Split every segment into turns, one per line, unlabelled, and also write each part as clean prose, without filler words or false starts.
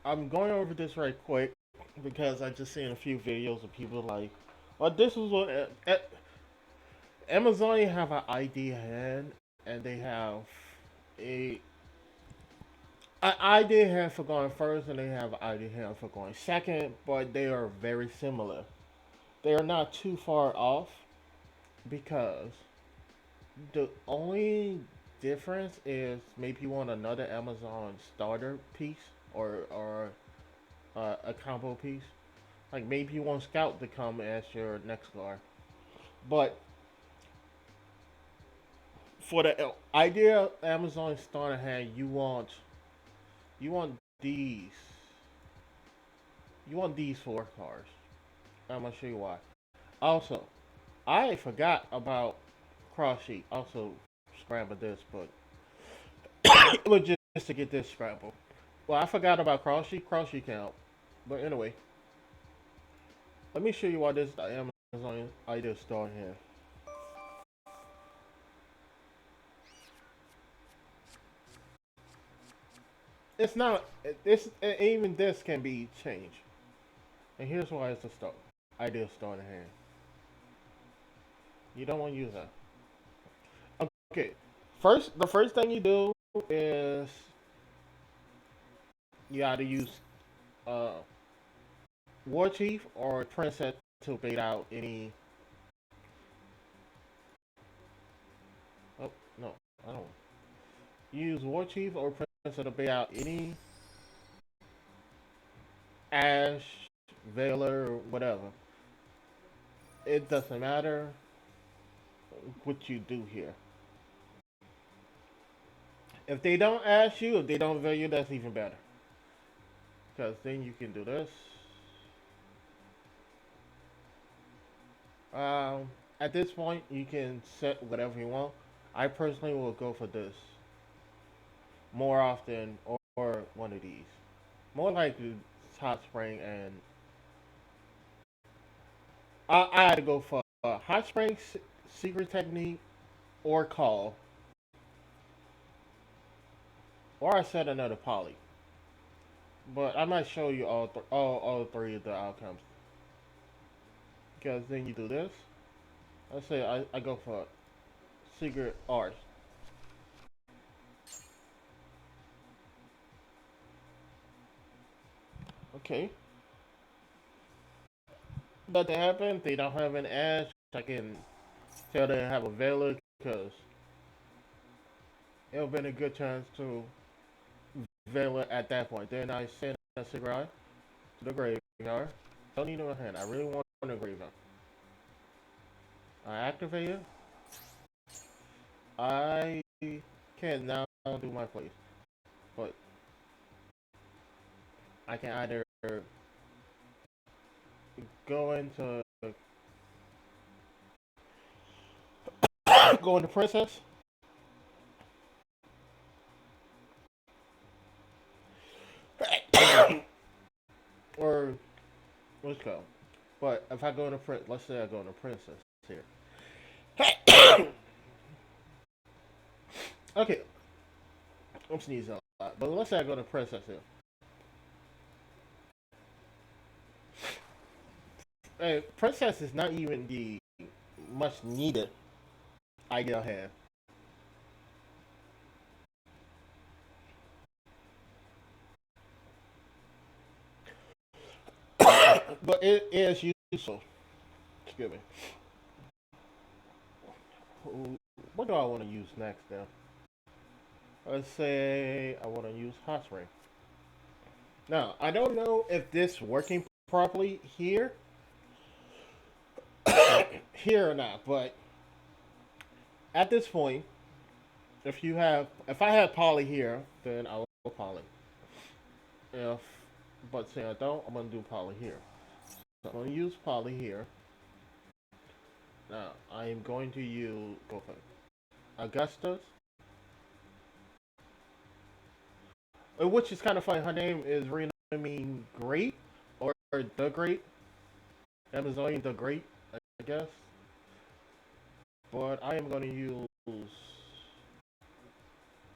I'm going over this right quick because I just seen a few videos of people like, well, this is what Amazon have an ID hand and they have a an ID hand for going first and they have an ID hand for going second, but they are very similar. They are not too far off because the only difference is maybe you want another Amazon starter piece or a combo piece. Like maybe you want Scout to come as your next guard. But for the idea of Amazon starter hand, you want these you want these four cards. I'm gonna show you why. Also, I forgot about cross sheet. Also scramble this, but it was just to get this scramble. Well, I forgot about cross sheet. Cross sheet count. But anyway, let me show you why this Amazon idea starter hand. It's not. This even this can be changed. And here's why it's a start. Ideal starter hand. You don't want to use that. Okay. The first thing you do is you gotta use uh, War Chief or Princess to bait out any. Oh no, I don't. You use War Chief or Princess to bait out any Ash, Veiler, or whatever. It doesn't matter what you do here. If they don't ask you, if they don't veil you, that's even better. Because then you can do this. At this point, you can set whatever you want. I personally will go for this more often or one of these. More likely Hot Spring and I had to go for Hot Spring, Secret Technique, or Call, or I set another Poly. But I might show you all three of the outcomes because then you do this. Let's say I go for Secret Art. Okay, nothing happened. They don't have an Ash. I can tell they have a Veiler because it would have been a good chance to Veiler at that point. Then I send a Sigrai to the graveyard. Don't need no hand. I really want a graveyard. I activate it. I can now do my plays, but I can either go into go into Princess or let's go. But if I go into let's say I go into Princess here. Okay, I'm sneezing a lot, but let's say I go to Princess here. Hey, Princess is not even the much needed ideal hand, but it is useful. Excuse me. What do I want to use next now? Let's say I want to use Hot Spring. Now, I don't know if this working properly here or not, but at this point, if I have Polly here, then I'll go Polly. If but say I don't, I'm gonna do Polly here. So I'm gonna use Polly here. Now I am going to use go for Augustus, which is kind of funny. Her name is renaming Great or the Great Amazonian the Great, I guess. But I am going to use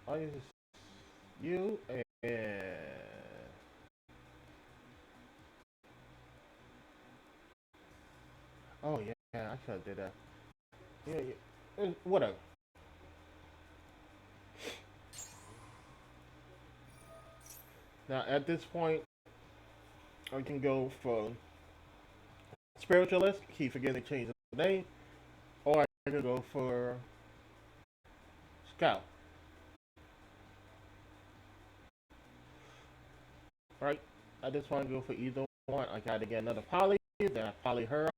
I use you and I should have did that. Yeah, yeah. Whatever. Now at this point, I can go for spiritualist. Keep forgetting to change the name, or I can go for scout. Right? I just want to go for either one. I got to get another poly, then I poly her.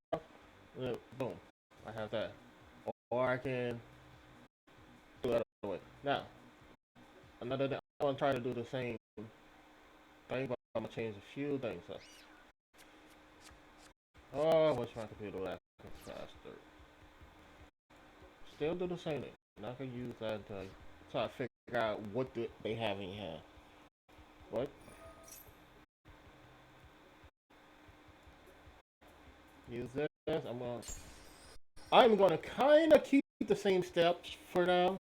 Boom, I have that. Or I can do it other way. Now, another thing, I want to try to do the same thing, but I'm gonna change a few things up. Oh, I wish my computer was faster. Still do the same thing. Not gonna use that to try to figure out what they have in here. What? Use this. I'm gonna kind of keep the same steps for now.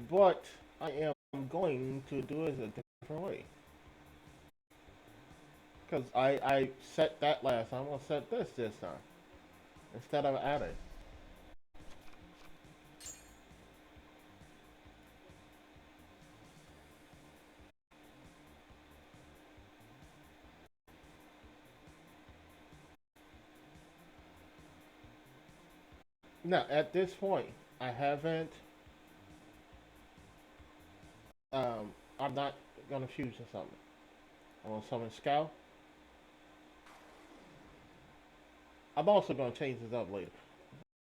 But I am going to do it a different way. Because I set that last time. I'm going to set this time. Instead of adding. Now, at this point, I haven't. I'm not going to fuse or something. I'm going to summon Scout. I'm also going to change this up later.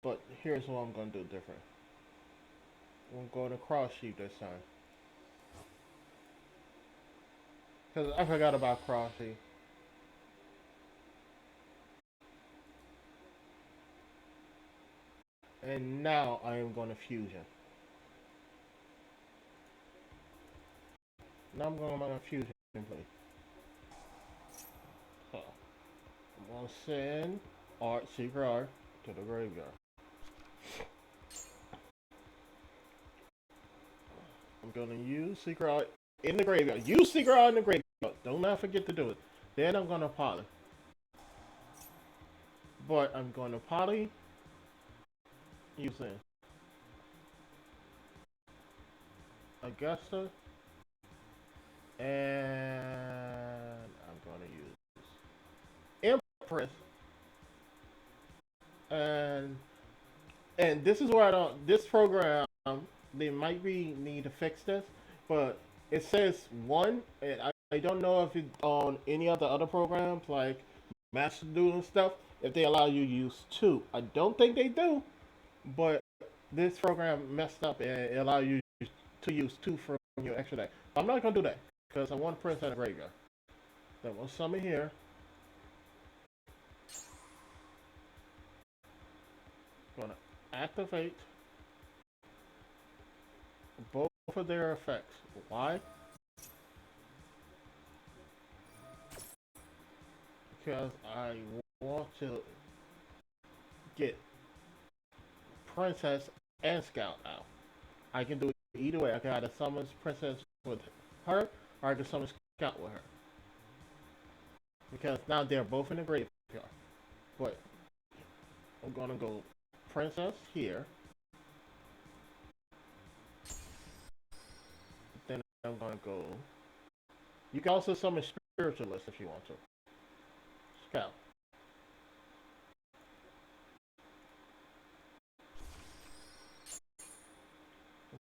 But here's what I'm going to do different. I'm going to cross sheep this time. Because I forgot about cross sheep. And now I am going to fusion. Now I'm going to fusion play. So I'm going to send Secret Art to the graveyard. I'm going to use Secret Art in the graveyard. Use Secret Art in the graveyard. Do not forget to do it. Then I'm going to poly. But I'm going to poly using Augusta. And I'm going to use Empress. And this is where I don't. This program, they might be need to fix this, but it says one, and I don't know if it's on any other programs like Master Duel and stuff. If they allow you to use two, I don't think they do, but this program messed up and it allow you to use two from your extra deck. I'm not gonna do that because I want Prince at a graveyard. Then we'll summon here. Gonna activate both of their effects. Why? Because I want to get Princess and Scout out. I can do it either way. I can either summon Princess with her, or I can summon Scout with her. Because now they're both in the graveyard. But I'm gonna go Princess here. Then I'm gonna go. You can also summon Spiritualist if you want to. Scout.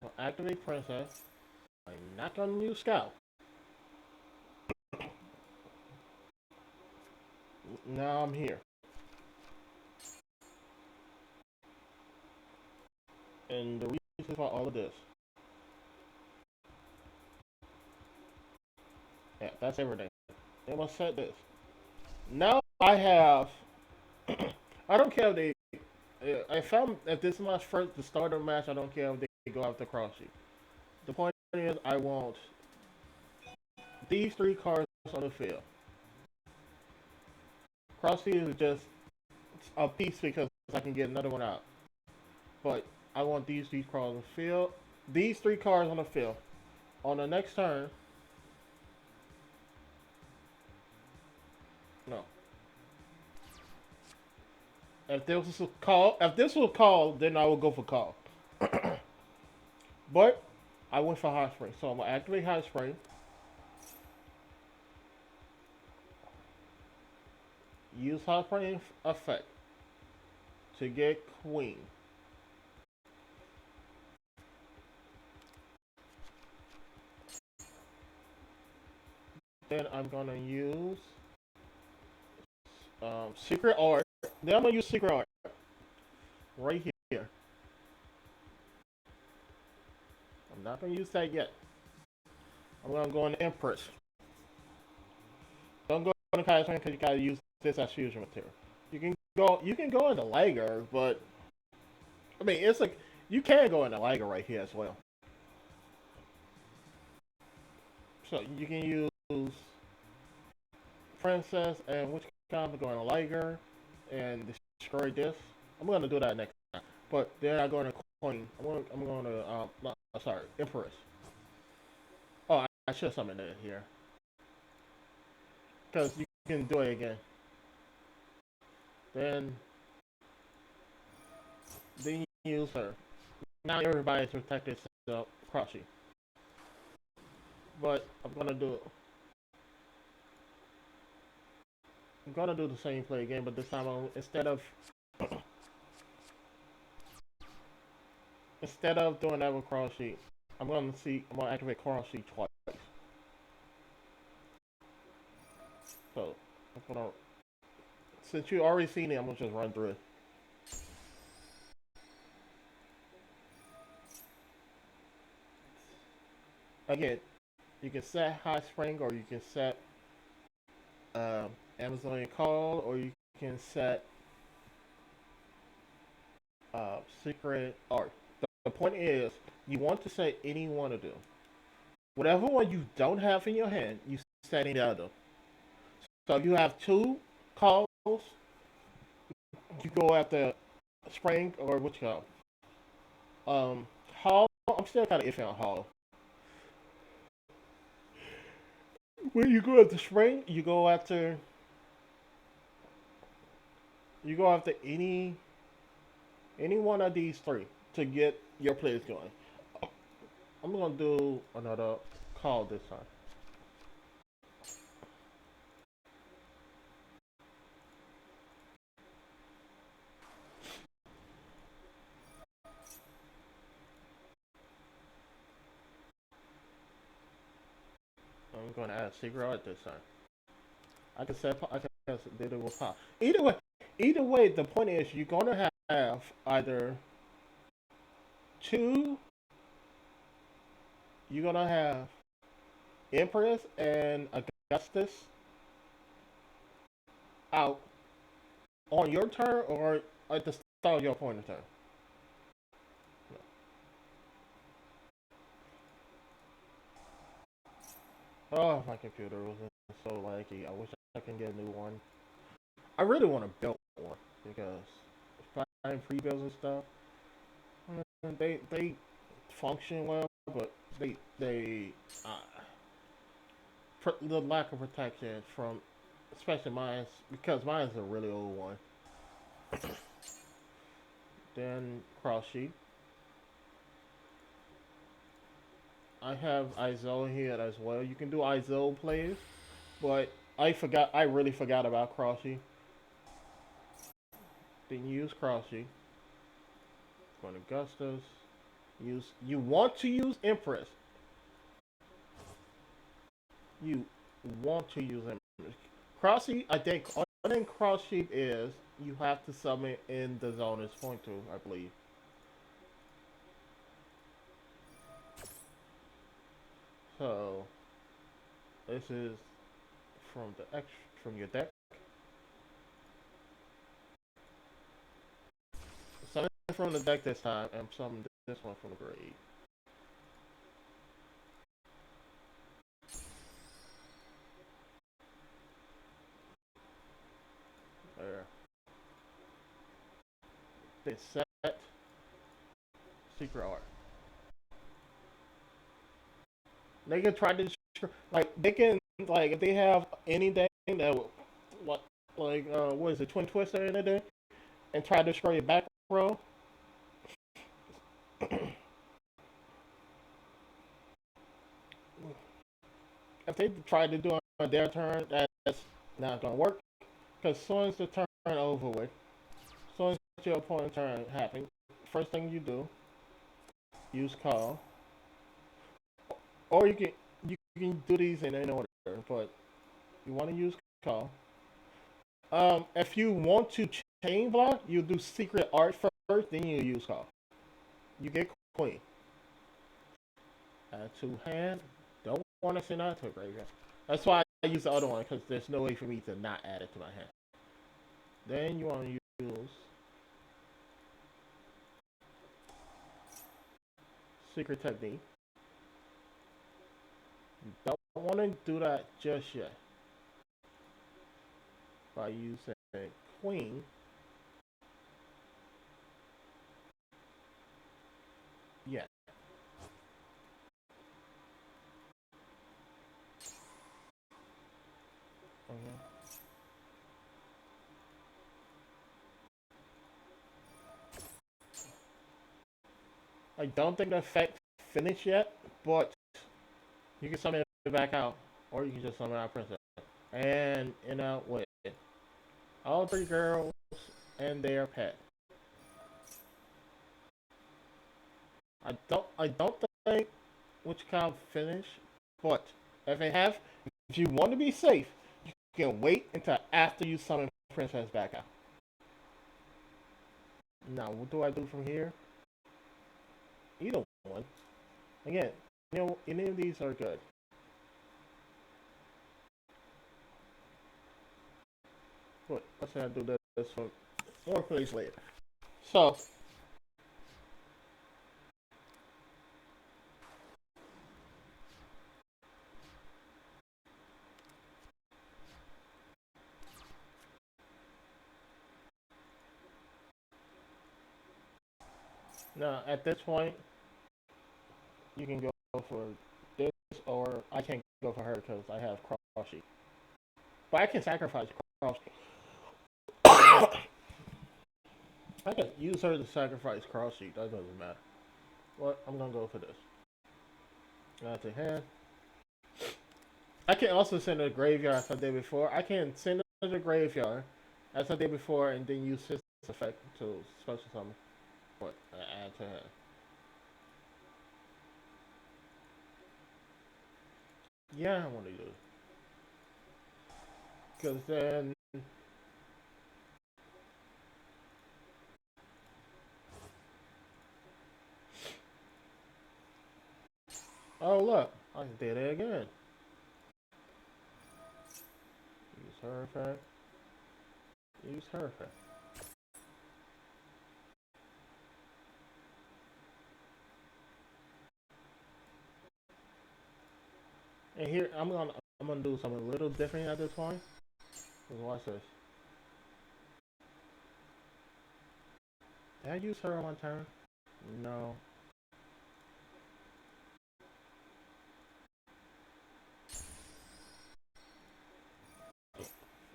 I'll activate Princess. I'm not gonna use Scout. Now I'm here. And the reason for all of this. Yeah, that's everything. They must set this. Now I have. I don't care if they. If this is my first the start of the match, I don't care if they go after cross sheet. The point is, I want these three cards on the field. Cross sheet is just a piece because I can get another one out. But I want these three cards on the field. These three cards on the field. On the next turn, If this was call, then I would go for call. But I went for hot spring, so I'm gonna activate hot spring. Use hot spring effect to get queen. Then I'm gonna use secret art. Then I'm gonna use secret art right here. I'm not gonna use that yet. I'm gonna go in Empress. Don't go in Kaiser because you gotta use this as fusion material. You can go into Liger, but I mean it's like you can go into Liger right here as well. So you can use Princess and which kind of go into Liger and destroy this. I'm gonna do that next time. But then I go into Queen. I'm going to no, sorry, Empress. Oh, I should summon it here because you can do it again. Then then you use her. Now everybody's protected except Crushy. But I'm gonna do the same play again, but this time instead of doing that with Crushy, I'm gonna activate Crushy twice. So I'm gonna since you already seen it, I'm gonna just run through it. Again, you can set Hot Spring or you can set Amazonian Call or you can set Secret Art. The point is, you want to set any one of them. Whatever one you don't have in your hand, you set any other. So if you have two calls, you go after Spring or what you call Hall. I'm still kind of iffy on Hall. When you go after Spring, you go after any one of these three to get your plays going. I'm gonna do another call this time. I'm gonna add secret art this time. I can did it with pop. Either way, the point is you're gonna have either two. You're gonna have Empress and Augustus out on your turn or at the start of your opponent's turn. Oh, my computer was so laggy. I wish I can get a new one. I really want to build one because finding free builds and stuff, they function well, but they the lack of protection from especially mine because mine is a really old one. Then cross sheet. I have Izo here as well. You can do Izo plays, but I really forgot about Crossy. Then use Crossy. Go to Gustus. You want to use Empress. You want to use Empress. Crossy, I think one thing Crossy is you have to summon in the zone is point to, I believe. So this is from the X from your deck. Summon from the deck this time, and summon this one from the grave. There. They set secret art. They can try to like they can like if they have anything that what like what is it Twin Twister in there? and try to destroy your back row. If they try to do it on their turn, that's not gonna work. Because as soon as the turn over with, as soon as your opponent's turn happens, first thing you do, use call, or you can do these in any order, but you want to use call. If you want to chain block, you do secret art first, then you use call. You get queen. Add to hand. Don't want to send that to a graveyard. That's why I use the other one because there's no way for me to not add it to my hand. Then you want to use secret technique. You don't want to do that just yet by using queen. Yeah. Okay. I don't think the effect finished yet, but you can summon it back out, or you can just summon out princess and in out with all three girls and their pet. I don't think which kind finish, but if they have, if you want to be safe, you can wait until after you summon princess back out. Now, what do I do from here? Either one. Again, any of these are good. But let's say I do this for more plays later. So now at this point, you can go for this, or I can't go for her because I have cross sheet. But I can sacrifice cross. I can use her to sacrifice cross sheet. That doesn't matter. But I'm gonna go for this. That's a hand. I can also send her to the graveyard as I did before. I can send her to the graveyard as I did before, and then use his effect to special summon. What? Add to hand. Yeah, I want to do it because then. Oh look, I did it again. Use her effect. Use her effect. And here I'm gonna do something a little different at this point. Watch this. Did I use her on my turn? No.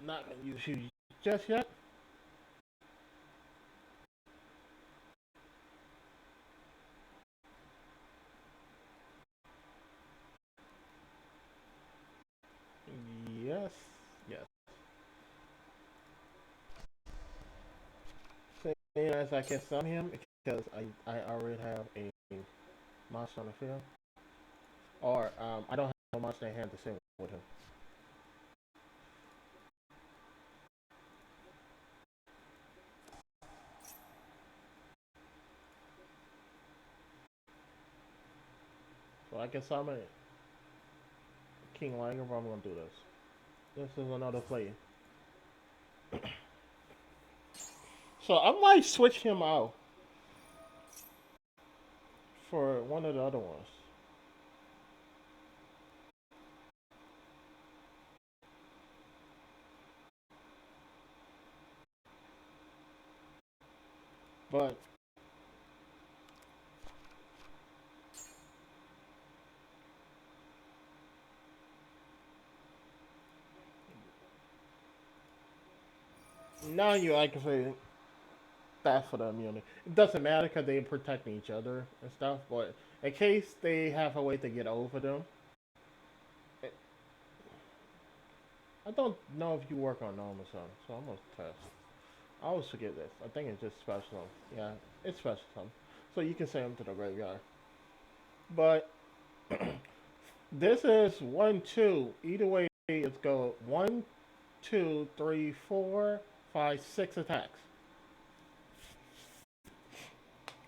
Not gonna use you just yet. Yes. Yes. Seeing as I can summon him because I already have a monster on the field. Or I don't have a monster in hand to send with him. So I can summon King Langer, but I'm gonna do this. This is another play. So I might switch him out for one of the other ones. But now you activate it. That's for the immunity. It doesn't matter because they're protecting each other and stuff. But in case they have a way to get over them, I don't know if you work on Amazon, so I'm gonna test. I always forget this. I think it's just special. Yeah, it's special. So you can send them to the graveyard. But this is 1, 2. Either way, it's go 1, 2, 3, 4, 5, 6 attacks.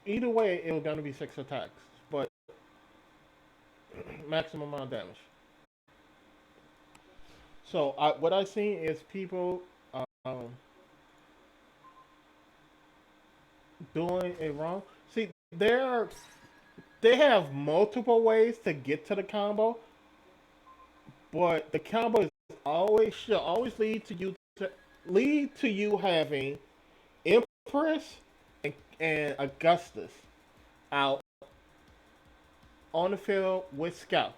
Either way, it's gonna be 6 attacks, but maximum amount of damage. So what I see is people um, doing it wrong. See, they have multiple ways to get to the combo, but the combo is always should always lead to you having Empress and Augustus out on the field with Scout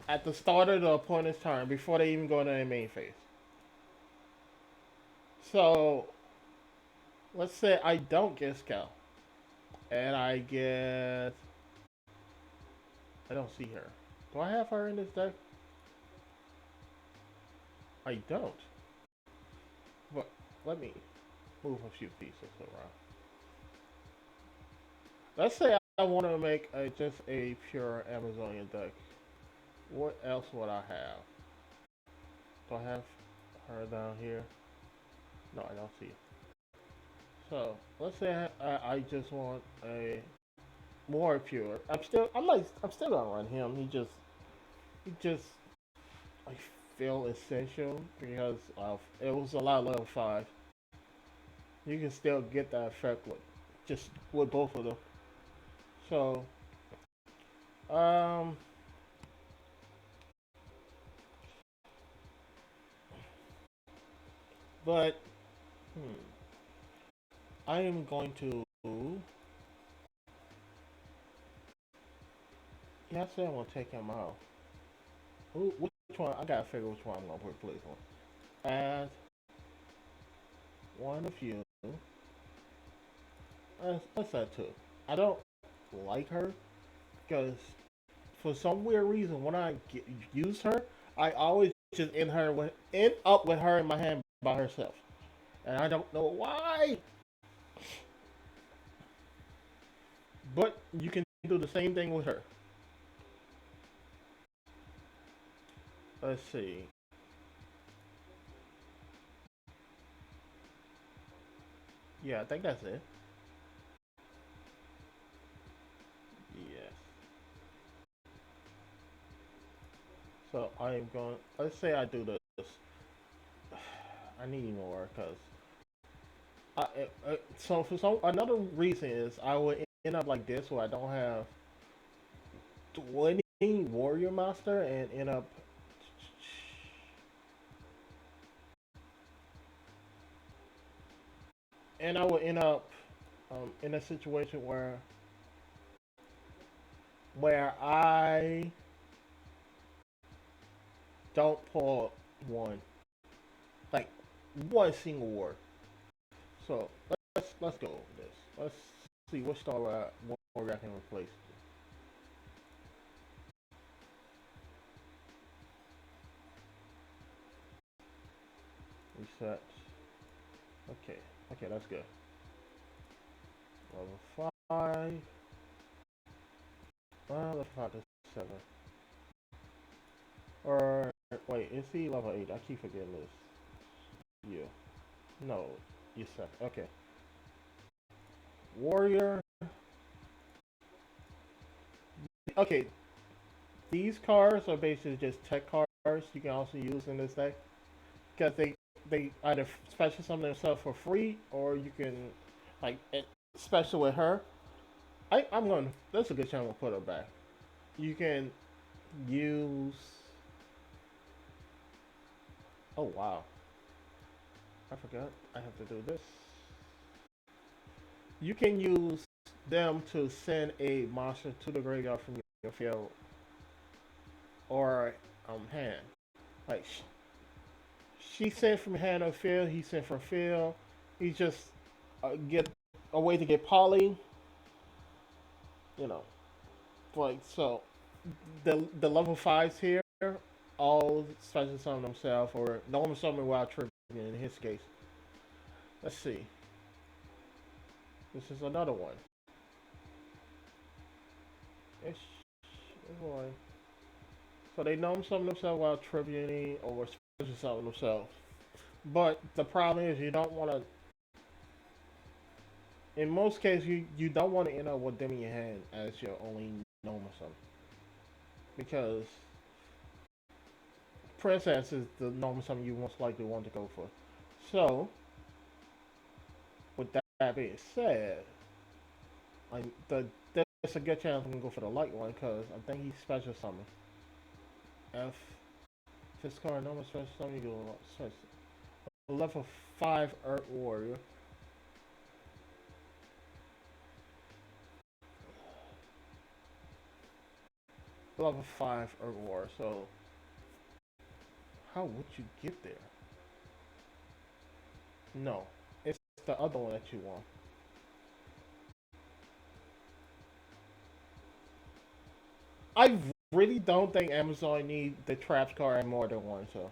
at the start of the opponent's turn before they even go into their main phase. So let's say I don't get Scout and I don't see her. Do I have her in this deck? I don't. But let me move a few pieces around. Let's say I want to make just a pure Amazonian deck. What else would I have? Do I have her down here? No, I don't see it. So let's say I just want a more pure. I'm still gonna run him. He just I feel essential because it was a lot of level 5. You can still get that effect with both of them. So um but I am going to yeah, I said I'm gonna take him out. Which one? I gotta figure which one I'm gonna replace on. Add one of you. Let's add two. I don't like her because for some weird reason when use her, I always just end up with her in my hand by herself, and I don't know why. But you can do the same thing with her. Let's see. Yeah, I think that's it. Yes. So I am going. Let's say I do this. I need more because so for some another reason is I would end up like this where I don't have 20 warrior master and end up and I would end up in a situation where I don't pull one like one single war. So let's go with this. Let's see what star warrior I can replace. Reset. Okay, okay, that's good. Level 5. Level 5 to 7. Or wait, is he level 8? I keep forgetting this. You. No, you said okay. Warrior. Okay, these cards are basically just tech cards you can also use in this deck because they either special summon themselves for free or you can like special with her. I'm gonna. That's a good chance to put her back. You can use. Oh wow, I forgot. I have to do this. You can use them to send a monster to the graveyard from your field or hand. Like She sent from Hannah Phil. He sent from Phil. He just get a way to get Polly. You know, like so. The level fives here all special summon themselves or normal summon wild tribute in his case. Let's see. This is another one. It's boy. So they know summon themselves while tributing or special summon themselves. But the problem is you don't want to. In most cases, you don't want to end up with them in your hand as your only normal summon because princess is the normal summon you most likely want to go for. So with that being said, I there's a good chance I'm gonna go for the light one because I think he's special summon. If this card normal special summon, you go special. Level 5 Earth Warrior. Level 5 Earth Warrior. So, how would you get there? No, it's the other one that you want. I really don't think Amazon need the traps card more than one. So,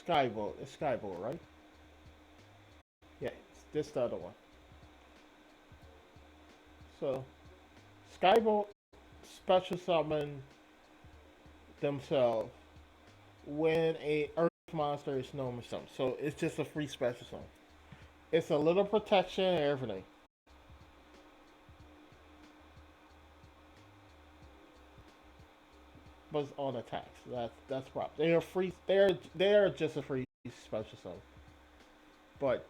Skybolt. It's Skybolt, right? Yeah, it's this the other one. So, Skybolt special summon themselves when a Earth monster is normal summon. So it's just a free special summon. It's a little protection and everything. But it's on attacks. That's proper. They are free. They are just a free special summon. But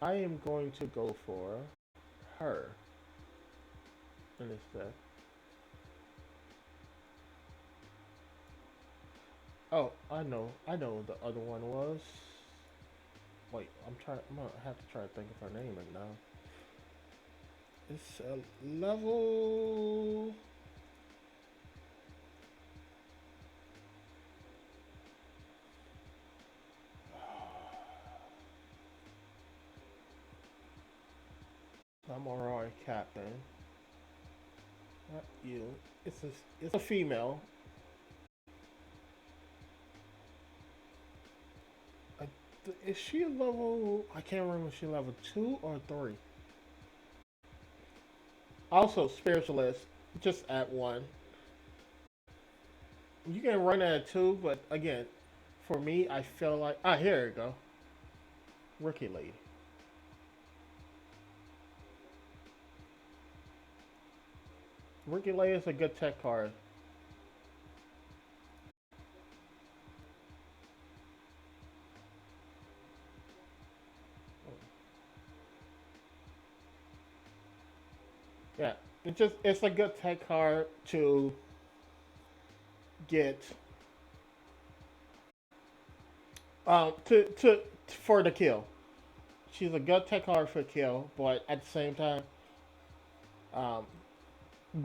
I am going to go for her instead. Oh, I know the other one was. Wait, I'm gonna have to try to think of her name right now. It's a level. Samurai Captain. Not you. It's a female. I, is she a level? I can't remember. If she level 2 or 3. Also, spiritualist. Just at one. You can run at 2, but again, for me, I feel like here you go. Rookie Lady. Rookie Lady is a good tech card. Yeah, it's a good tech card to get to for the kill. She's a good tech card for kill, but at the same time, um,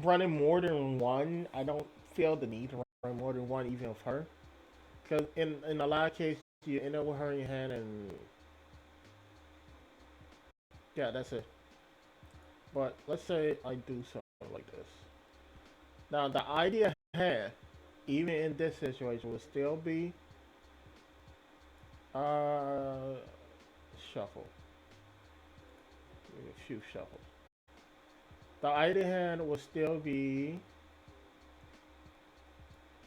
running more than one, I don't feel the need to run more than one even with her. Because in a lot of cases, you end up with her in your hand, and yeah, that's it. But let's say I do something like this. Now, the idea I had, even in this situation, would still be uh, shuffle. Maybe a few shuffles. The idea hand would still be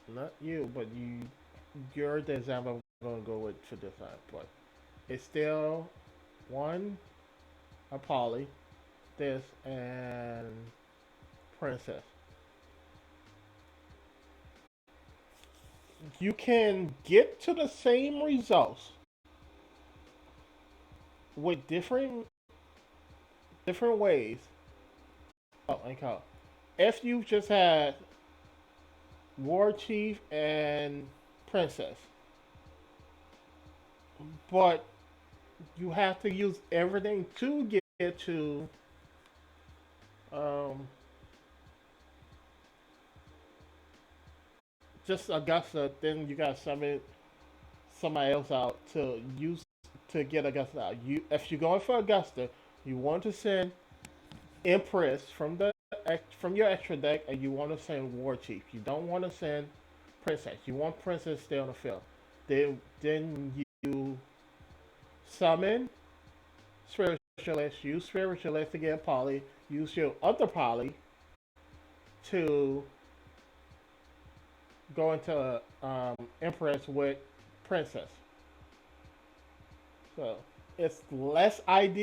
not you, but you're the example I'm gonna go with for this time. But it's still one a Polly, this and Princess. You can get to the same results with different ways. Oh, and call. If you just had War Chief and Princess, but you have to use everything to get to Um, just Augusta. Then you got somebody else out to use to get Augusta out. You if you're going for Augusta, you want to send Empress from your extra deck, and you want to send War Chief. You don't want to send Princess. You want Princess to stay on the field. Then you summon Spiritualist. Use Spiritualist to get Polly. Use your other Polly to go into Empress with Princess. So it's less ideal